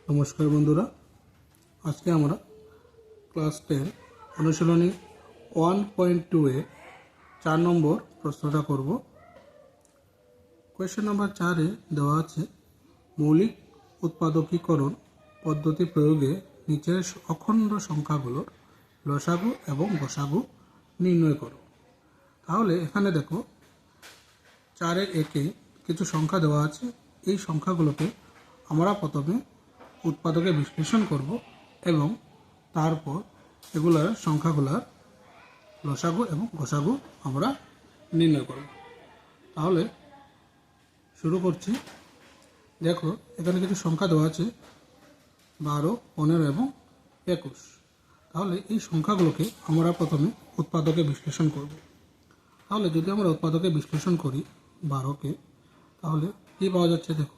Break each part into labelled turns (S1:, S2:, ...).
S1: নমস্কার বন্ধুরা, আজকে আমরা ক্লাস 10 অনুশীলনী 1.2 এ 4 নম্বর প্রশ্নটা করব। কোয়েশ্চেন নাম্বার 4 এ দেওয়া আছে মৌলিক উৎপাদকীকরণ পদ্ধতি প্রয়োগে নিচের অখণ্ড সংখ্যাগুলোর লসাগু এবং গসাগু নির্ণয় করো। তাহলে এখানে দেখো 4-এর 1-এ কিছু সংখ্যা দেওয়া আছে। এই সংখ্যাগুলোকে আমরা প্রথমে উৎপাদকে বিশ্লেষণ করব এবং তারপর এগুলার সংখ্যাগুলার লসাগু এবং গসাগু আমরা নির্ণয় করব। তাহলে শুরু করছি। দেখো এখানে কিছু সংখ্যা দেওয়া আছে 12, 15 এবং 21। তাহলে এই সংখ্যাগুলোকে আমরা প্রথমে উৎপাদকে বিশ্লেষণ করব। তাহলে যদি আমরা উৎপাদকে বিশ্লেষণ করি 12কে, তাহলে কী পাওয়া যাচ্ছে? দেখো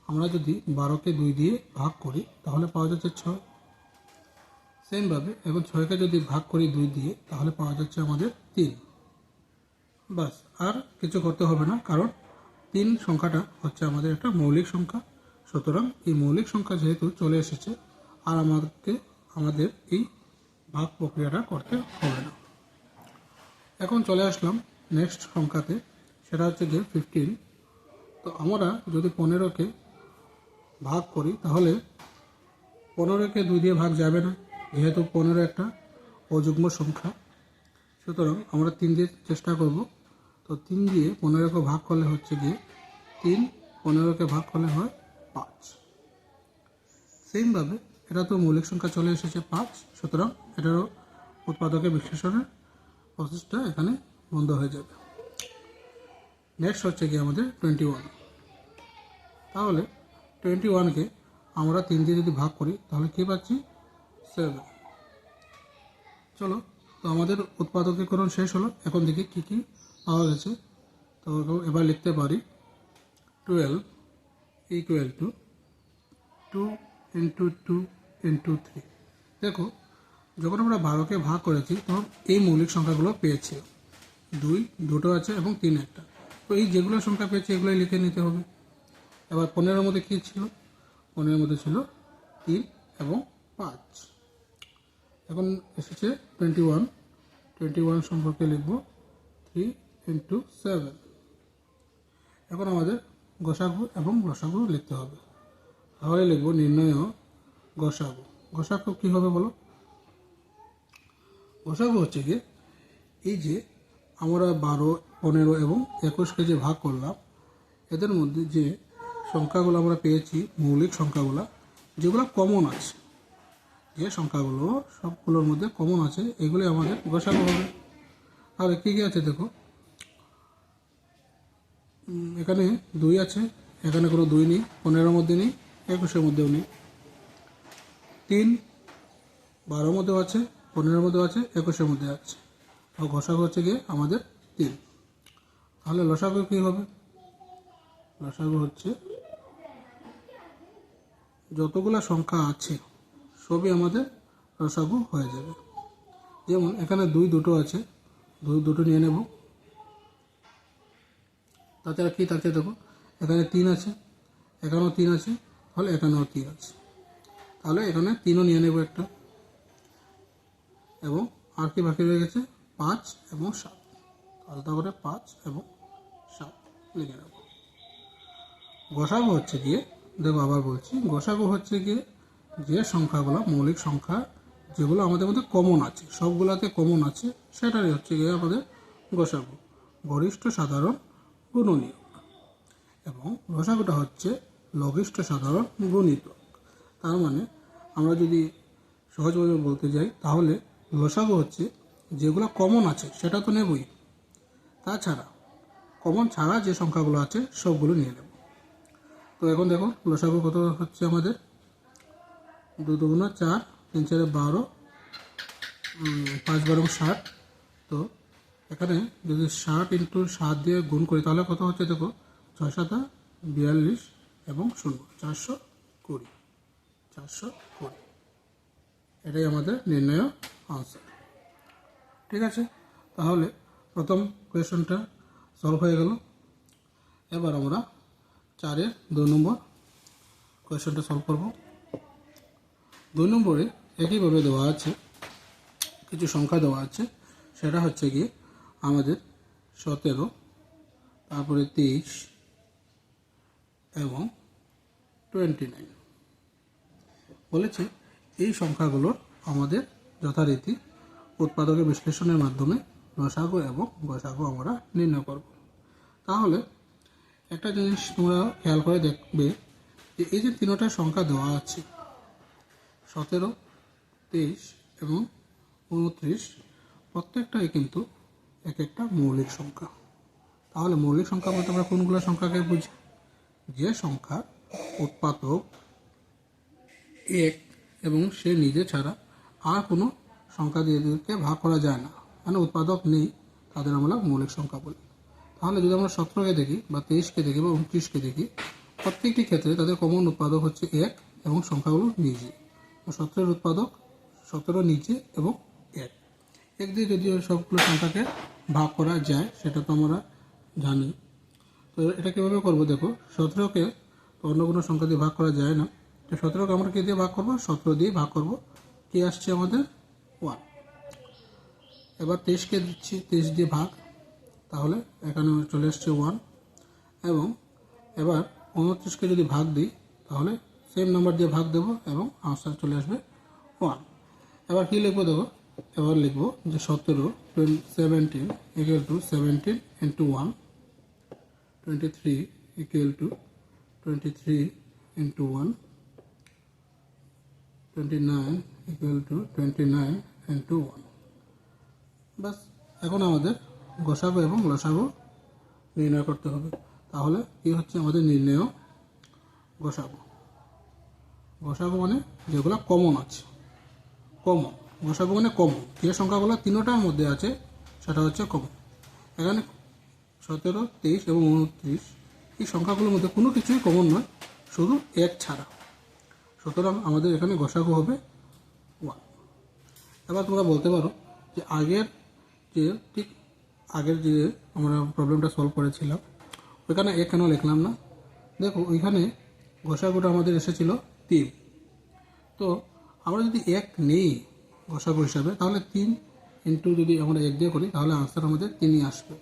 S1: আমরা যদি 12কে 2 দিয়ে ভাগ করি তাহলে পাওয়া যাচ্ছে 6। সেমভাবে এখন 6কে যদি ভাগ করি 2 দিয়ে তাহলে পাওয়া যাচ্ছে আমাদের 3। বাস, আর কিছু করতে হবে না, কারণ 3 সংখ্যাটা হচ্ছে আমাদের একটা মৌলিক সংখ্যা। সুতরাং এই মৌলিক সংখ্যা যেহেতু চলে এসেছে, আর আমাদের এই ভাগ প্রক্রিয়াটা করতে হবে না। এখন চলে আসলাম নেক্সট সংখ্যাতে, সেটা হচ্ছে গিয়ে 15। তো আমরা যদি 15কে ভাগ করি তাহলে 15কে 2 দিয়ে ভাগ যাবে না, যেহেতু 15 একটা অযুগ্ম সংখ্যা। সুতরাং আমরা 3 দিয়ে চেষ্টা করব। তো 3 দিয়ে 15কে ভাগ করলে হচ্ছে গিয়ে 3, 15কে ভাগ করলে হয় 5। সেমভাবে এটা তো মৌলিক সংখ্যা চলে এসেছে 5, সুতরাং এটারও উৎপাদকে বিশ্লেষণের প্রসেসটা এখানে বন্ধ হয়ে যাবে। নেক্সট হচ্ছে গিয়ে আমাদের 21। তাহলে 21কে আমরা 3 দিয়ে যদি ভাগ করি তাহলে কী পাচ্ছি? 7। চলো, তো আমাদের উৎপাদকীকরণ শেষ হলো। এখন দেখি কী কী পাওয়া গেছে। তো এবার লিখতে পারি 12 ইকুয়াল টু 2 ইন্টু 2 ইন্টু 3। দেখো যখন আমরা 12কে ভাগ করেছি তখন এই মৌলিক সংখ্যাগুলো পেয়েছি। 2 দুটো আছে এবং 3 একটা। তো এই যেগুলো সংখ্যা পেয়েছি এগুলোই লিখে নিতে হবে। এবার 15-এর মধ্যে কী ছিল? 15-এর মধ্যে ছিল 3 এবং 5। এখন এসেছে 21 সম্পর্কে লিখব 3 ইন্টু 7। এখন আমাদের গসাগু এবং লসাগু লিখতে হবে। তাহলে লিখব নির্ণয় গসাগু। গসাগু কী হবে বলো? গসাগু হচ্ছে গিয়ে এই যে আমরা 12, 15 এবং 21কে যে ভাগ করলাম, এদের মধ্যে যে সংখ্যাগুলো আমরা পেয়েছি, মৌলিক সংখ্যাগুলো যেগুলো কমন আছে, যে সংখ্যাগুলো সবগুলোর মধ্যে কমন আছে, এগুলি আমাদের গসাগু হবে। তাহলে কী কী আছে দেখো, এখানে 2 আছে, এখানে কোনো 2 নেই, 15-এর মধ্যে নেই, 21-এর মধ্যেও নেই। 3 12-এর মধ্যেও আছে, 15-এর মধ্যেও আছে, 21-এর মধ্যে আছে। আর গসাগু হচ্ছে গিয়ে আমাদের 3। তাহলে লসাগু কী হবে? লসাগু হচ্ছে যতগুলো সংখ্যা আছে সবই আমাদের লসাগু হয়ে যাবে। যেমন এখানে 2 দুটো আছে, 2 দুটো নিয়ে নেব। তাছাড়া কী থাকছে দেখো, এখানে 3 আছে, এখানেও 3 আছে, তাহলে এখানেও 3 আছে। তাহলে এখানে 3ও নিয়ে নেব একটা। এবং আর কি বাকি রয়ে গেছে? 5 এবং 7। আলাদা করে 5 এবং 7 লিখে নেব। গসাগু হচ্ছে গিয়ে, দেখো আবার বলছি, গসাগু হচ্ছে গিয়ে যে সংখ্যাগুলো মৌলিক সংখ্যা যেগুলো আমাদের মধ্যে কমন আছে, সবগুলোতে কমন আছে, সেটাই হচ্ছে গিয়ে আমাদের গসাগু, গরিষ্ঠ সাধারণ গুণনীয়ক। এবং লসাগুটা হচ্ছে লঘিষ্ঠ সাধারণ গুণিতক। তার মানে আমরা যদি সহজভাবে বলতে যাই তাহলে লসাগু হচ্ছে যেগুলো কমন আছে সেটা তো নেবই, তাছাড়া কমন ছাড়া যে সংখ্যাগুলো আছে সবগুলো নিয়ে নেব। তো এখন দেখো লসাগু কত হচ্ছে আমাদের? 2 দুগুণ 4, 3 4 12, 5 12 60। তো এখানে যদি 60 ইন্টু 7 দিয়ে গুণ করি তাহলে কত হচ্ছে দেখো, 6 7 42 এবং 0 420। এটাই আমাদের নির্ণয় আনসার। ঠিক আছে, তাহলে প্রথম কোয়েশনটা সলভ হয়ে গেল। এবার আমরা 4-এর 2 নম্বর কোয়েশনটা সলভ করব। 2 নম্বরে একইভাবে দেওয়া আছে, কিছু সংখ্যা দেওয়া আছে, সেটা হচ্ছে গিয়ে আমাদের 17, তারপরে 23 এবং 29 বলেছে। এই সংখ্যাগুলোর আমাদের যথারীতি উৎপাদকের বিশ্লেষণের মাধ্যমে লসাগু এবং গসাগু আমরা নির্ণয় করব। তাহলে একটা জিনিস তোমরা খেয়াল করে দেখবে যে এই যে তিনটা সংখ্যা দেওয়া আছে 17, 23 এবং 29, প্রত্যেকটাই কিন্তু এক একটা মৌলিক সংখ্যা। তাহলে মৌলিক সংখ্যা বলতে আমরা কোনগুলো সংখ্যাকে বুঝি? যে সংখ্যা উৎপাদক এক এবং সে নিজে ছাড়া আর কোনো সংখ্যা দিয়ে ভাগ করা যায় না, মানে উৎপাদক নেই, তাদের আমরা মৌলিক সংখ্যা বলি। তাহলে যদি আমরা 17কে দেখি বা 23কে দেখি বা 29কে দেখি, প্রত্যেকটি ক্ষেত্রে তাদের কমন উৎপাদক হচ্ছে 1 এবং সংখ্যাগুলো নিজে। তো 17 উৎপাদক 17 নিজে এবং 1 দিয়ে যদি সবগুলো সংখ্যাকে ভাগ করা যায় সেটা তো আমরা জানি। তো এটা কীভাবে করবো দেখো, 17কে তো অন্য কোনো সংখ্যা দিয়ে ভাগ করা যায় না, তো 17কে আমরা কী দিয়ে ভাগ করবো? 17 দিয়ে ভাগ করবো। কি আসছে আমাদের? 1। এবার 23কে দিচ্ছি, 23 দিয়ে ভাগ, তাহলে এখানে চলে আসছে 1। এবং এবার 29কে যদি ভাগ দিই তাহলে সেম নাম্বার দিয়ে ভাগ দেবো এবং আনসার চলে আসবে 1। এবার কী লিখবো দেখো, এবার লিখবো যে 17 17 equal to 17 into 1, 23 equal to 23 into 1, 29 equal to 29 into 1। বাস, এখন আমাদের গসাগু এবং লসাগু নির্ণয় করতে হবে। তাহলে কি হচ্ছে আমাদের নির্ণয় গসাগু? গসাগু মানে যেগুলো কমন আছে, কমন। গসাগু মানে কমন, যে সংখ্যাগুলো তিনটার মধ্যে আছে সেটা হচ্ছে কমন। এখানে 17, 23 এবং 29 এই সংখ্যাগুলোর মধ্যে কোনো কিছুই কমন নয়, শুধু 1 ছাড়া। সুতরাং আমাদের এখানে গসাগু হবে 1। এবার তোমরা বলতে পারো যে আগের যে আমরা প্রবলেমটা সলভ করেছিলাম ওইখানে 1 কেন লিখলাম না? দেখো, ওইখানে গসাগুটা আমাদের এসেছিল 3। তো আমরা যদি 1 নেই গসাগু হিসাবে, তাহলে 3 ইন্টু যদি আমরা 1 দিয়ে করি তাহলে আনসার আমাদের 3ই আসবে।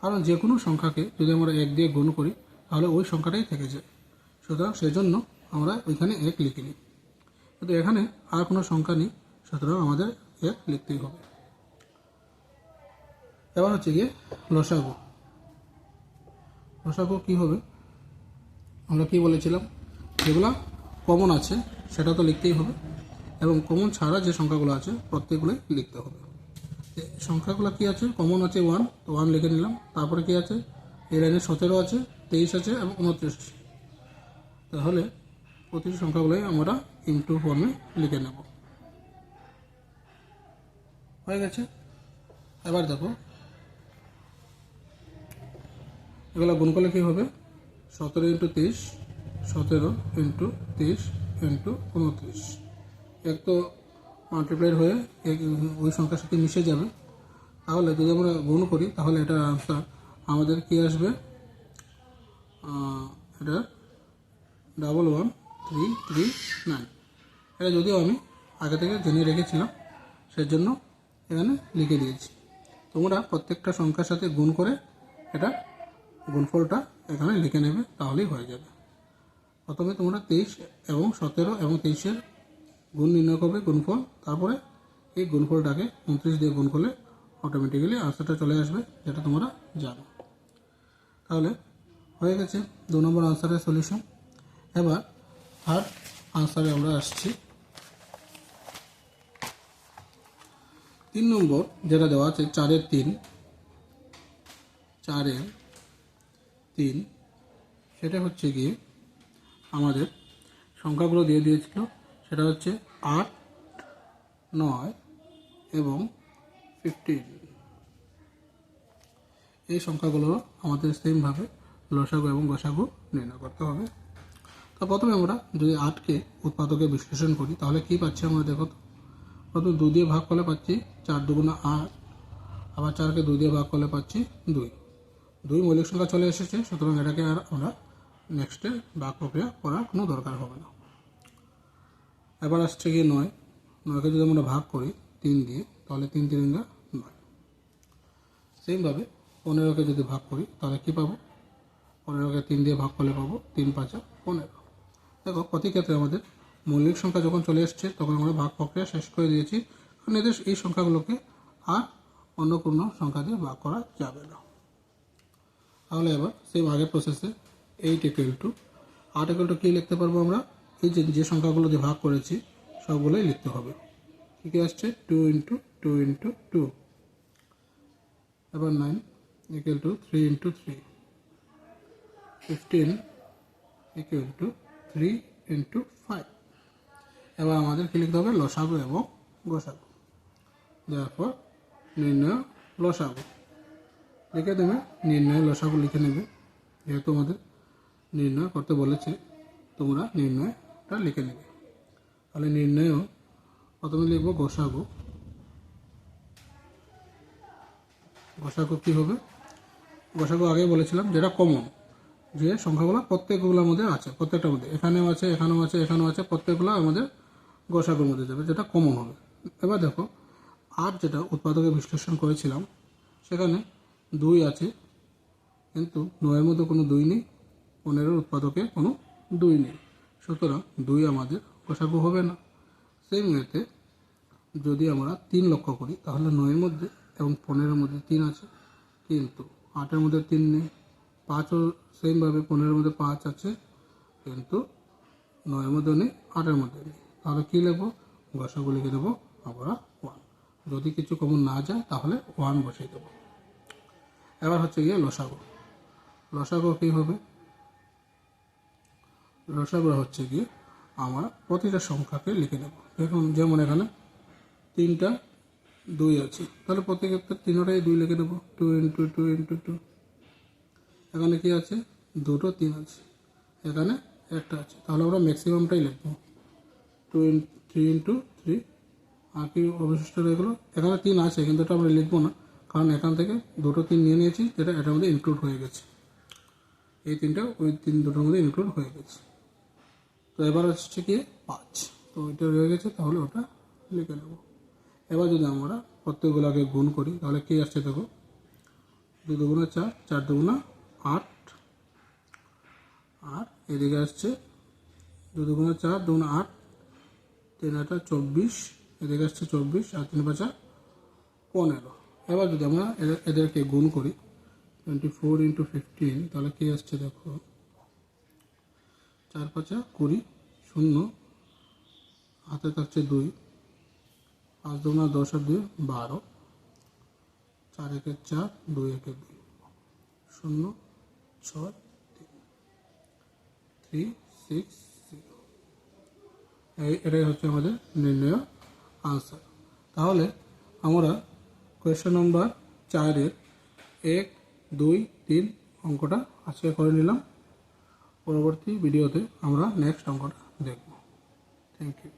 S1: কারণ যে কোনো সংখ্যাকে যদি আমরা 1 দিয়ে গুণ করি তাহলে ওই সংখ্যাটাই থেকে যায়। সুতরাং সেই জন্য আমরা ওইখানে 1 লিখিনি। কিন্তু এখানে আর কোনো সংখ্যা নেই, সুতরাং আমাদের 1 লিখতেই হবে। এবার হচ্ছে গিয়ে লসাগু। লসাগু কী হবে? আমরা কি বলেছিলাম, যেগুলো কমন আছে সেটা তো লিখতেই হবে, এবং কমন ছাড়া যে সংখ্যাগুলো আছে প্রত্যেকগুলোই লিখতে হবে। সংখ্যাগুলো কি আছে? কমন আছে 1, তো 1 লিখে নিলাম। তারপরে কি আছে? এই লাইনে 17 আছে, 23 আছে এবং 29 আছে। তাহলে প্রতিটি সংখ্যাগুলোই আমরা ইনটু ফর্মে লিখে নেব। হয়ে গেছে। এবার দেখো, এগুলো গুণ করলে কী হবে? 17 ইন্টু 23, 17 ইন্টু 23 ইন্টু 29। এক তো মাল্টিপ্লাইড হয়ে ওই সংখ্যার সাথে মিশে যাবে। তাহলে যদি আমরা গুণ করি তাহলে এটার আনসার আমাদের কী আসবে? এটা 11339। এটা যদিও আমি আগে থেকে জেনে রেখেছিলাম, সেজন্য এখানে লিখে দিয়েছি। তোমরা প্রত্যেকটা সংখ্যার সাথে গুণ করে এটা গুণফলটা এখানে লিখে নেবে, তাহলেই হয়ে যাবে। প্রথমে তোমরা 23 এবং 17 এবং 23-এর গুণ নির্ণয় করবে, গুণফল। তারপরে এই গুণফলটাকে 29 দিয়ে গুণ করলে অটোমেটিক্যালি আনসারটা চলে আসবে, যেটা তোমরা জানো। তাহলে হয়ে গেছে 2 নম্বর আনসারের সলিউশন। এবার থার্ড আনসারে আমরা আসছি। 3 নম্বর যেটা দেওয়া আছে 4-এর 3, 4-এর 3, সেটা হচ্ছে গিয়ে আমাদের সংখ্যাগুলো দিয়ে দিয়েছিল, সেটা হচ্ছে 8, 9 এবং 15। এই সংখ্যাগুলো আমাদের সেমভাবে লসাগু এবং গসাগু নির্ণয় করতে হবে। তো প্রথমে আমরা যদি 8কে উৎপাদকে বিশ্লেষণ করি তাহলে কি পাচ্ছি আমরা? দেখো তো, প্রথমে 2 দিয়ে ভাগ করলে পাচ্ছি 4 দুগুণা 8, আবার 4কে 2 দিয়ে ভাগ করলে পাচ্ছি 2 মৌলিক সংখ্যা চলে এসেছে। সুতরাং এটাকে আর আমরা নেক্সটে ভাগ প্রক্রিয়া করার কোনো দরকার হবে না। এবার আসছে গিয়ে 9। 9কে যদি আমরা ভাগ করি 3 দিয়ে, তাহলে 3 3 9। সেমভাবে 15কে যদি ভাগ করি তাহলে কী পাবো? 15কে 3 দিয়ে ভাগ করলে পাবো 3 5 15। দেখো প্রতি ক্ষেত্রে আমাদের মৌলিক সংখ্যা যখন চলে এসছে তখন আমরা ভাগ প্রক্রিয়া শেষ করে দিয়েছি, কারণ এদের এই সংখ্যাগুলোকে আর অন্য কোনো সংখ্যা দিয়ে ভাগ করা যাবে না। তাহলে এবার সেম আগের প্রসেসে 8 = 8 কী লিখতে পারবো আমরা? এই যে সংখ্যাগুলো দিয়ে ভাগ করেছি সবগুলোই লিখতে হবে। কী আসছে? 2 × 2 × 2। এবার 9 = 3 × 3। 15 = 3 × 5। এবার আমাদের কী লিখতে হবে? লসাগু এবং গসাগু। তারপর নির্ণয় লসাগু লিখে দেবে, নির্ণয় লসাগু লিখে নেবে। যেহেতু আমাদের নির্ণয় করতে বলেছে তোমরা নির্ণয়টা লিখে নেবে। তাহলে নির্ণয়ও প্রথমে লিখব গসাগু। গসাগু কী হবে? গসাগু আগেই বলেছিলাম যেটা কমন, যে সংখ্যাগুলো প্রত্যেকগুলোর মধ্যে আছে, প্রত্যেকটার মধ্যে এখানেও আছে, এখানেও আছে, এখানেও আছে, প্রত্যেকগুলো আমাদের গসাগুর মধ্যে যাবে, যেটা কমন হবে। এবার দেখো 8 যেটা উৎপাদকে বিশ্লেষণ করেছিলাম সেখানে 2 আছে, কিন্তু 9-এর মধ্যে কোনো 2 নেই, 15-এর উৎপাদকে কোনো 2 নেই, সুতরাং 2 আমাদের গসাগু হবে না। সেই মেয়েতে যদি আমরা 3 লক্ষ্য করি তাহলে 9-এর মধ্যে এবং 15-এর মধ্যে 3 আছে, কিন্তু 8-এর মধ্যে 3 নেই। 5ও সেমভাবে 15-এর মধ্যে 5 আছে, কিন্তু 9-এর মধ্যে নেই, 8-এর মধ্যে নেই। তাহলে কী লিখবো? গসাগু লিখে দেবো আমরা 1। যদি কিছু কমন না যায় তাহলে 1 বসিয়ে দেবো। এবার হচ্ছে গিয়ে লসাগু। লসাগু কী হবে? লসাগু হচ্ছে গিয়ে আমরা প্রতিটা সংখ্যাকে লিখে নেব। দেখুন যেমন এখানে 3টা 2 আছে, তাহলে প্রত্যেকটা 3টাই 2 লিখে দেবো। 2 × 2 × 2। এখানে কি আছে? 2টো 3 আছে, এখানে একটা আছে, তাহলে আমরা ম্যাক্সিমামটাই লিখবো 3 × 3। আর কি অবশিষ্ট রয়ে গেলো? এখানে 3 আছে কিন্তু এটা আমরা লিখবো না, কারণ এখান থেকে 2টো 3 নিয়ে নিয়েছি, যেটা এটার মধ্যে ইনক্লুড হয়ে গেছে। এই 3টা ওই 2টোর মধ্যে ইনক্লুড হয়ে গেছে। তো এবার হচ্ছে কি 5, তো এটা রয়ে গেছে, তাহলে ওটা লিখে নেব। এবার যদি আমরা প্রত্যেকগুলোকে গুণ করি তাহলে কী আসছে দেখো? 2 × 4 = 4, 4 × 8। আর এদিকে আসছে 2 × 4 2 × 8, 3 × 8 = 24, এদিকে আসছে 24, আর 3 × 5 = 15। এবার যদি আমরা এদেরকে গুণ করি 24 × 15, তাহলে কী আসছে দেখো? 4 × 5 = 20, 0 হাতে থাকছে 2, 5 × 2 = 10, আর 2 = 12, 4 × 1 = 4, 2 × 1 = 2, 0 6 3 6 0। এটাই হচ্ছে আমাদের নির্ণয় আনসার। তাহলে আমরা কোয়েশ্চেন নম্বর 4-এর 1 2 3 অঙ্কটা আজকে করে নিলাম। পরবর্তী ভিডিওতে আমরা নেক্সট অঙ্কটা দেখব। Thank you.